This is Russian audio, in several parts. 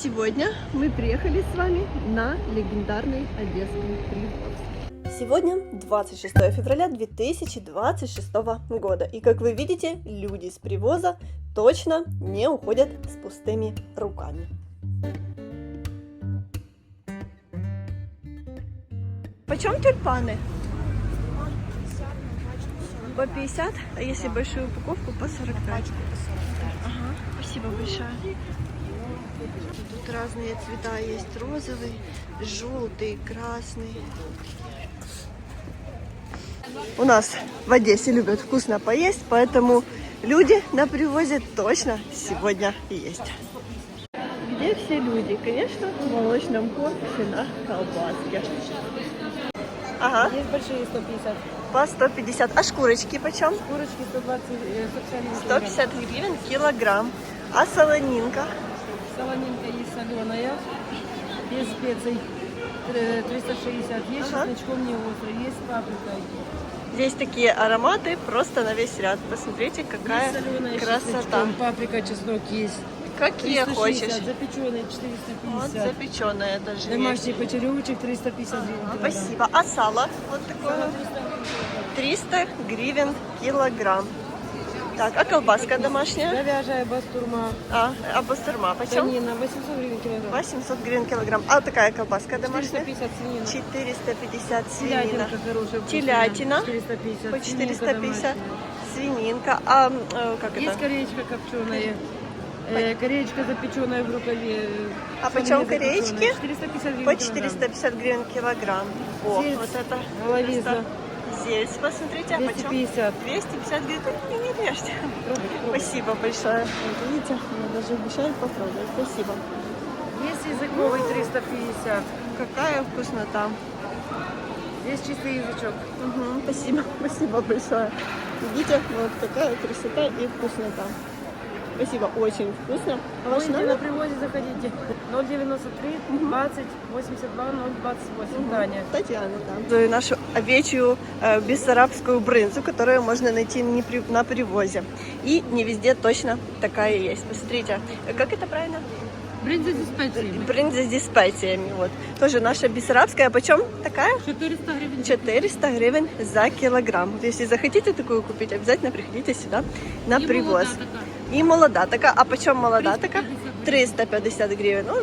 Сегодня мы приехали с вами на легендарный Одесский Привоз. Сегодня 26 февраля 2026 года. И как вы видите, люди с Привоза точно не уходят с пустыми руками. Почем тюльпаны? По 50, а если большую упаковку по 45. Ага, спасибо большое. Тут разные цвета есть: розовый, желтый, красный. У нас в Одессе любят вкусно поесть, поэтому люди на Привозе точно сегодня есть. Где все люди? Конечно, в молочном корпусе на колбаске. Ага. Есть большие 150. По 150. А шкурочки почем? Курочки 120, 150 гривен килограмм. А солонинка? Солонинка есть соленая, без специй 360. Есть чесночком не острый, есть с паприкой. Здесь такие ароматы просто на весь ряд. Посмотрите, какая Есть соленая красота. Паприка, чеснок есть. Какие 360, хочешь? запеченные 450. Вот запеченная даже Домашний почеревочек 350 гривен. Спасибо. А сало вот такое? 300 гривен килограмм. Так, а колбаска домашняя? Говяжья бастурма. А бастурма почем? Конина 800 гривен килограмм. 800 гривен килограмм. А такая колбаска домашняя? 450 свинина. 450 свинина. Телятинка хорошая. Телятина 450. по 450. Свининка. А как Есть это? кореечка копченая. Кореечка запеченная в рукаве. А почем кореечки? 450 гривен По килограмм. 450 гривен килограмм. О, Здесь вот это головиза. просто. Здесь, посмотрите, а почем? 250. 250 гривен. Не режьте. Спасибо большое. Вот видите, мне даже обещают попробовать. Спасибо. Есть языковый 350. Какая вкуснота. Здесь чистый язычок. Угу, спасибо, спасибо большое. Видите, вот такая красота и вкуснота. Спасибо, очень вкусно. А ваш Вы на номер? Привозе заходите. 093 20 82 028. Таня. Татьяна, да. Нашу овечью бессарабскую брынзу, которую можно найти на Привозе. И не везде точно такая есть. Посмотрите, как это правильно? Брынза с специями. Брынза с специями. Вот. Тоже наша бессарабская. Почем такая? 400 гривен. 400 гривен за килограмм. Вот если захотите такую купить, обязательно приходите сюда на Привоз. И молода такая. А почем молода такая? 350 гривен. Ну,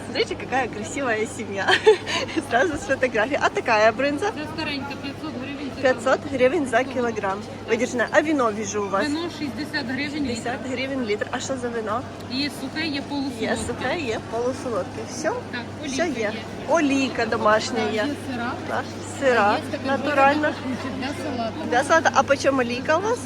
смотрите, какая красивая семья. Сразу с фотографией. А такая брынза? Старенька 500 гривен. 500 гривен за килограмм. Выдержанная. А вино вижу у вас? Вино 60 гривен. 50 гривен литр. А що за вино? Є сухе, є полусолодке. Є сухе, є полусолодке. Все? Так, Все олійка є. є. Олійка домашня є. Є сира. Так, сира. Натуральна. Для салату. Для салата. А по чому олійка у вас?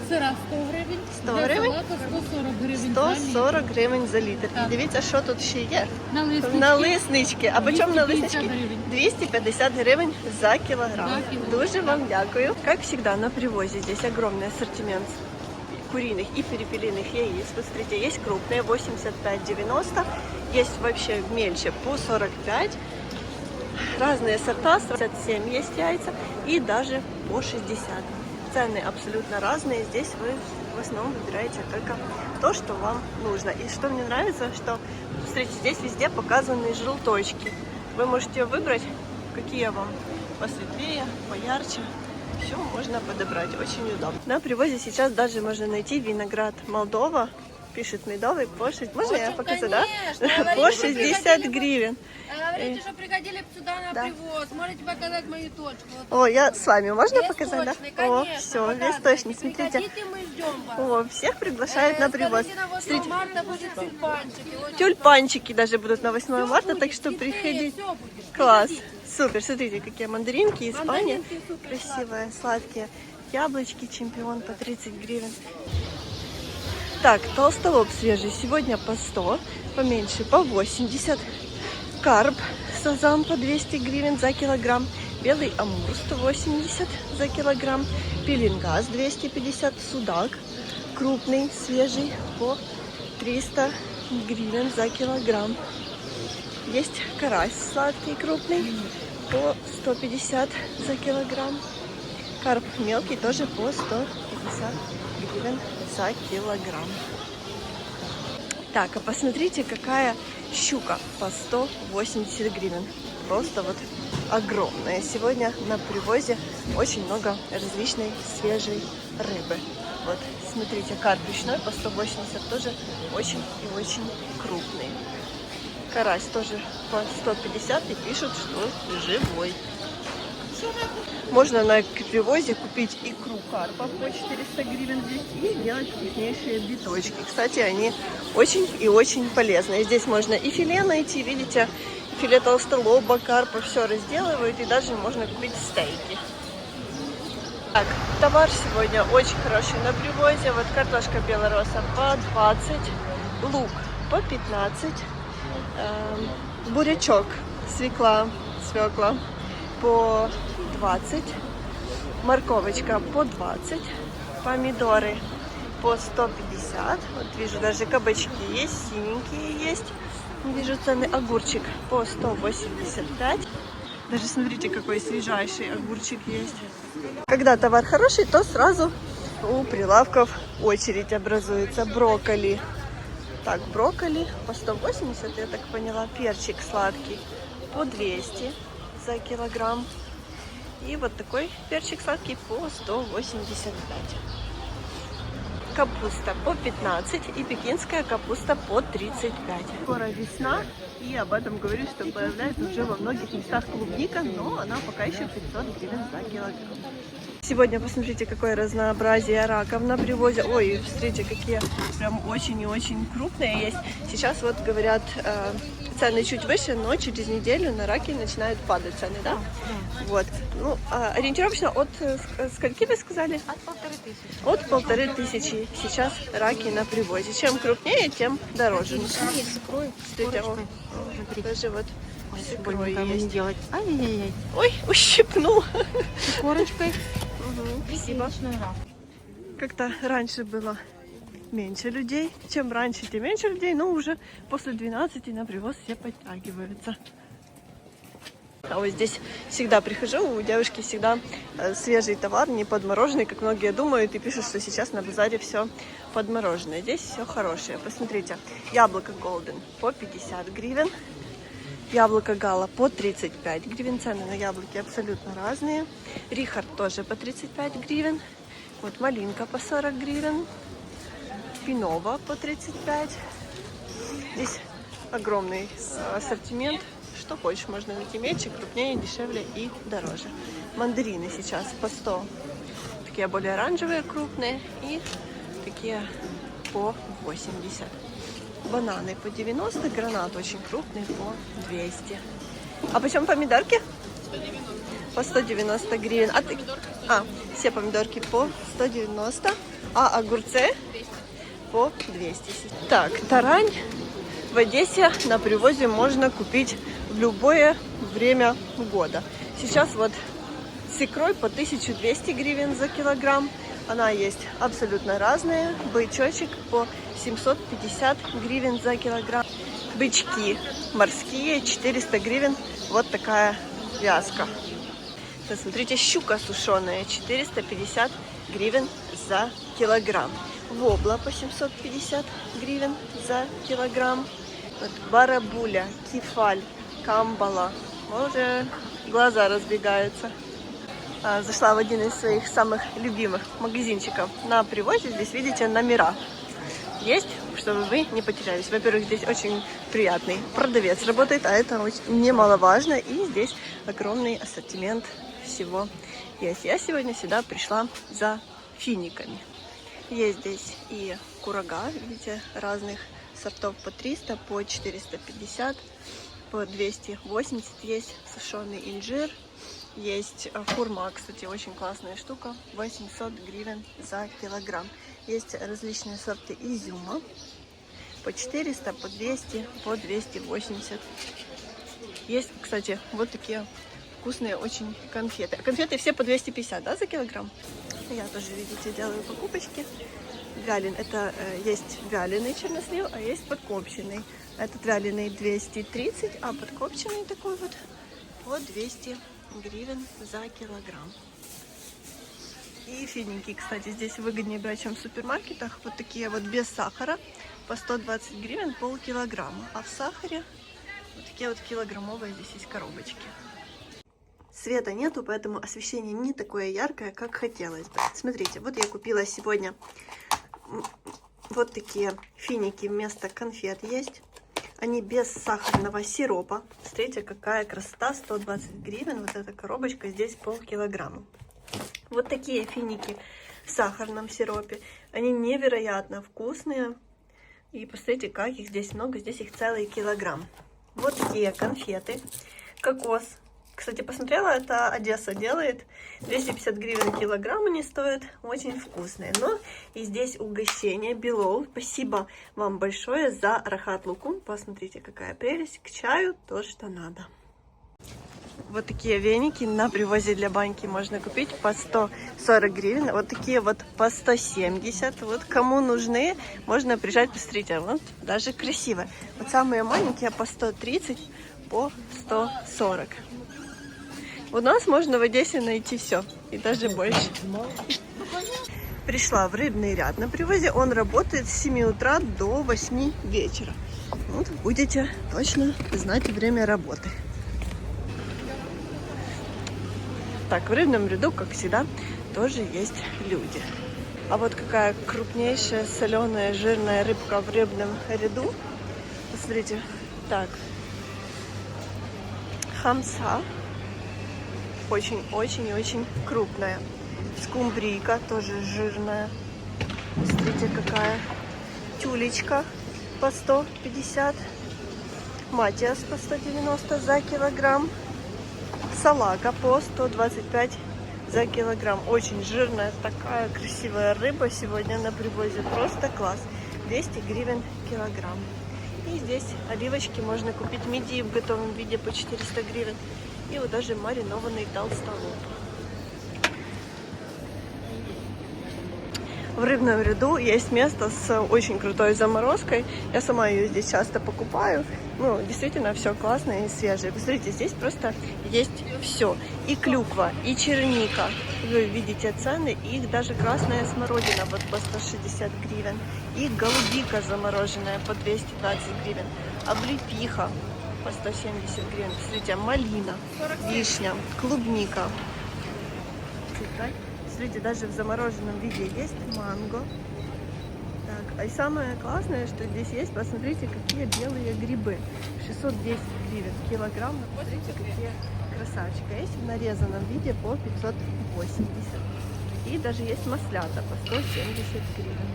Сира 100 гривень. 100 для гривень? салату 140 гривень. 140 гривень за літр. І Так. дивіться, що тут ще є. Налиснички. Налиснички. А по чому 250 налиснички? гривень. 250 гривень за килограмм. За килограмм. Дуже вам дякую. Как всегда, на Привозе здесь огромный ассортимент куриных и перепелиных яиц. Посмотрите, есть крупные 85-90, есть вообще мельче по 45. Разные сорта, 47 есть яйца и даже по 60. Цены абсолютно разные. Здесь вы в основном выбираете только то, что вам нужно. И что мне нравится, что, смотрите, здесь везде показаны желточки. Вы можете выбрать, какие вам посветлее, поярче. Все можно подобрать, очень удобно. На Привозе сейчас даже можно найти виноград Молдова. Пишет медовый по 60. Можно я покажу, да? По 60 гривен. Говорите, что приходили бы сюда на Да. Привоз. Можете показать мою точку. Вот О, я с вами. Можно показать, да? листочный, О, конечно, все, показывайте. листочник, смотрите. Приходите, мы ждем вас. О, всех приглашают на Привоз. Скажите, на 8 Смотрите, марта будет тюльпанчики. Очень тюльпанчики даже будут на 8 Всё марта, будет, так что цветы, приходите. всё будет. Класс. Приходите. Супер. Смотрите, какие мандаринки, Испания. Мандаринки супер Красивые, сладкие. Яблочки, чемпион по 30 гривен. Так, толстолоб свежий сегодня по 100, поменьше по 80. Карп, сазан по 200 гривен за килограмм. Белый амур 180 за килограмм. Пеленгаз 250, судак крупный, свежий по 300 гривен за килограмм. Есть карась сладкий, крупный по 150 за килограмм. Карп мелкий тоже по 150 гривен за килограмм. Так, а посмотрите, какая Щука по 180 гривен. Просто вот огромная. Сегодня на привозе очень много различной свежей рыбы. Вот, смотрите, карп речной по 180 тоже очень и очень крупный. Карась тоже по 150 и пишут, что живой. Можно на привозе купить икру карпа по 400 гривен здесь и делать вкуснейшие биточки. Кстати, они очень и очень полезные. Здесь можно и филе найти, видите, филе толстолоба, карпа, все разделывают, и даже можно купить стейки. Так, товар сегодня очень хороший на привозе. Вот картошка белороса по 20, лук по 15, бурячок, свекла по 20, морковочка по 20, помидоры по 150. Вот вижу, даже кабачки есть, синенькие есть. Вижу цены, огурчик по 185. Даже смотрите, какой свежайший огурчик есть. Когда товар хороший, то сразу у прилавков очередь образуется. Брокколи. Так, брокколи по 180, я так поняла. Перчик сладкий по 200 за килограмм. И вот такой перчик сладкий по 185. Капуста по 15 и пекинская капуста по 35. Скоро весна, и об этом говорю, что появляется уже во многих местах клубника, но она пока еще 500 гривен за килограмм. Сегодня посмотрите, какое разнообразие раков на привозе. Ой, смотрите, какие прям очень и очень крупные есть. Сейчас вот говорят, цены чуть выше, но через неделю на раки начинают падать цены, да? Вот. Ну, ориентировочно от скольки вы сказали? От 1500 сейчас раки на привозе. Чем крупнее, тем дороже. Смотрите, даже вот с икрой есть. Делать. Ай-яй-яй. Ой, ущипнул. Корочкой. Спасибо. Как-то раньше было меньше людей. Чем раньше, тем меньше людей. Но уже после 12 на привоз все подтягиваются. А вот здесь всегда прихожу, у девушки всегда свежий товар, не подмороженный, как многие думают и пишут, что сейчас на базаре все подмороженное. Здесь все хорошее. Посмотрите, яблоко Golden по 50 гривен. Яблоко Гала по 35 гривен. Цены на яблоки абсолютно разные. Рихард тоже по 35 гривен. Вот малинка по 40 гривен. Пинова по 35. Здесь огромный ассортимент. Что хочешь, можно найти меньше, крупнее, дешевле и дороже. Мандарины сейчас по 100. Такие более оранжевые, крупные. И такие по 80. Бананы по 90, гранат очень крупный по 200. А почем помидорки? 190. По 190 гривен. Все помидорки по 190, а огурцы 200. По 200. Так, тарань в Одессе на привозе можно купить в любое время года. Сейчас вот с икрой по 1200 гривен за килограмм. Она есть абсолютно разная. Бычочек по 750 гривен за килограмм. Бычки морские 400 гривен. Вот такая вязка. Смотрите, щука сушеная 450 гривен за килограмм. Вобла по 750 гривен за килограмм. Вот барабуля, кефаль, камбала. Уже глаза разбегаются. Зашла в один из своих самых любимых магазинчиков на привозе. Здесь видите номера есть, чтобы вы не потерялись. Во-первых, здесь очень приятный продавец работает, а это очень немаловажно. И здесь огромный ассортимент всего есть. Я сегодня сюда пришла за финиками. Есть здесь и курага, видите, разных сортов по 300, по 450, по 280 есть сушеный инжир. Есть хурма, кстати, очень классная штука, 800 гривен за килограмм. Есть различные сорты изюма, по 400, по 200, по 280. Есть, кстати, вот такие вкусные очень конфеты. Конфеты все по 250, да, за килограмм? Я тоже, видите, делаю покупочки. Это есть вяленый чернослив, а есть подкопченный. Этот вяленый 230, а подкопченный такой вот по 200 гривен за килограмм. И финики, кстати, здесь выгоднее брать, чем в супермаркетах. Вот такие вот без сахара по 120 гривен полкилограмма. А в сахаре вот такие вот килограммовые здесь есть коробочки. Света нету, поэтому освещение не такое яркое, как хотелось бы. Смотрите, вот я купила сегодня вот такие финики вместо конфет есть. Они без сахарного сиропа. Смотрите, какая красота, 120 гривен. Вот эта коробочка, здесь полкилограмма. Вот такие финики в сахарном сиропе. Они невероятно вкусные. И посмотрите, как их здесь много. Здесь их целый килограмм. Вот такие конфеты. Кокос. Кстати, посмотрела, это Одесса делает. 250 гривен килограмм они стоят. Очень вкусные. Но и здесь угощение Белоу. Спасибо вам большое за рахат лукум. Посмотрите, какая прелесть. К чаю то, что надо. Вот такие веники на привозе для баньки можно купить по 140 гривен. Вот такие вот по 170. Вот кому нужны, можно приезжать, посмотрите. Вот даже красиво. Вот самые маленькие по 130, по 140. У нас можно в Одессе найти все, и даже больше. Пришла в рыбный ряд на привозе. Он работает с 7 утра до 8 вечера. Вот будете точно знать время работы. Так, в рыбном ряду, как всегда, тоже есть люди. А вот какая крупнейшая соленая жирная рыбка в рыбном ряду. Посмотрите. Так. Хамса. Очень-очень-очень крупная. Скумбрийка тоже жирная. Смотрите, какая. Тюлечка по 150. Матиас по 190 за килограмм. Салака по 125 за килограмм. Очень жирная, такая красивая рыба сегодня на привозе. Просто класс. 200 гривен килограмм. И здесь оливочки можно купить мидии в готовом виде по 400 гривен. И вот даже маринованный толстолоб. В рыбном ряду есть место с очень крутой заморозкой. Я сама ее здесь часто покупаю. Ну, действительно, все классное и свежее. Посмотрите, здесь просто есть все. И клюква, и черника. Вы видите цены. И даже красная смородина вот по 160 гривен. И голубика замороженная по 220 гривен. Облепиха по 170 гривен. Смотрите, малина, вишня, клубника. Смотрите, даже в замороженном виде есть манго. Так, а и самое классное, что здесь есть, посмотрите, какие белые грибы. 610 гривен килограмм. Смотрите, какие красавчики. Есть в нарезанном виде по 580. И даже есть маслята по 170 гривен.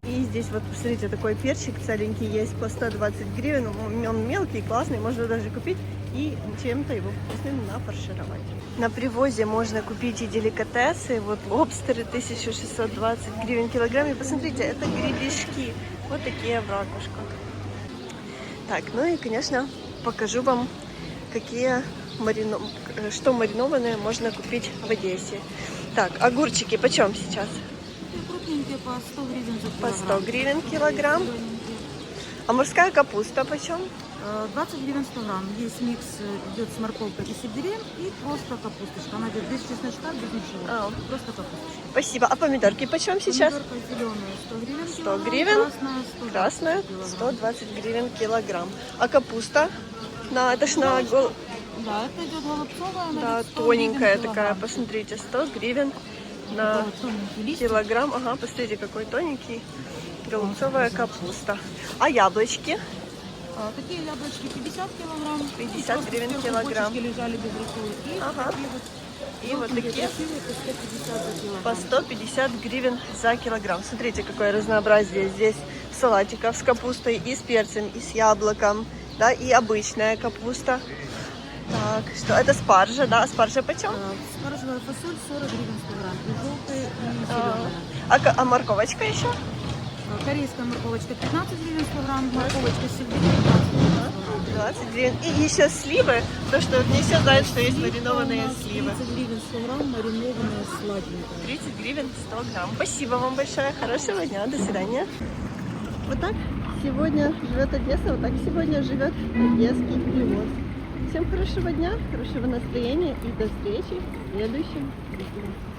И здесь вот, посмотрите, такой перчик целенький есть по 120 гривен. Он мелкий, классный, можно даже купить и чем-то его вкусным нафаршировать. На привозе можно купить и деликатесы. Вот лобстеры 1620 гривен килограмм. И посмотрите, это гребешки. Вот такие в ракушках. Так, ну и, конечно, покажу вам, что маринованное можно купить в Одессе. Так, огурчики почем сейчас? Крупненькие по 100 гривен за По килограмм. 100 гривен килограмм. А морская капуста почем? 20 гривен 100 грамм. Есть микс, идет с морковкой и сельдереем, и просто капусточка. Она идет без чесночка, без ничего. Просто капусточка. Спасибо. А помидорки почем сейчас? Помидорка зеленая 100 гривен 100 килограмм, гривен. красная 120 Красная килограмм. 120 гривен килограмм. А капуста? Это ж на Да, это идет голубцовая. Она да, идет 100 тоненькая гривен такая. килограмм. Посмотрите, 100 гривен на Вот тоненький листик. килограмм. Ага, посмотрите, какой тоненький. Голубцовая капуста. А яблочки? Такие яблочки 50 килограмм. 50 Просто гривен сверху килограмм. почечки лежали без рукой. И Ага. такие вот И вот желтенькие, такие красивые по 150 за килограмм. по 150 гривен за килограмм. Смотрите, какое разнообразие здесь салатиков с капустой и с перцем, и с яблоком, да, и обычная капуста. Так, что это спаржа, да? Спаржа почем? Спаржевая фасоль 40 гривен 100 грамм. И желтая, и зеленая. А морковочка еще? Корейская морковочка 15 гривен 100 грамм. Морковочка с сельдереем 20 гривен 100 грамм. 20 гривен. И еще сливы, то что не все знают, что есть маринованные У нас сливы. 30 гривен 100 грамм, маринованная сладенькая. 30 гривен 100 грамм. Спасибо вам большое. Хорошего дня. До свидания. Вот так сегодня живет Одесса, вот так сегодня живет одесский привоз. Всем хорошего дня, хорошего настроения и до встречи в следующем видео.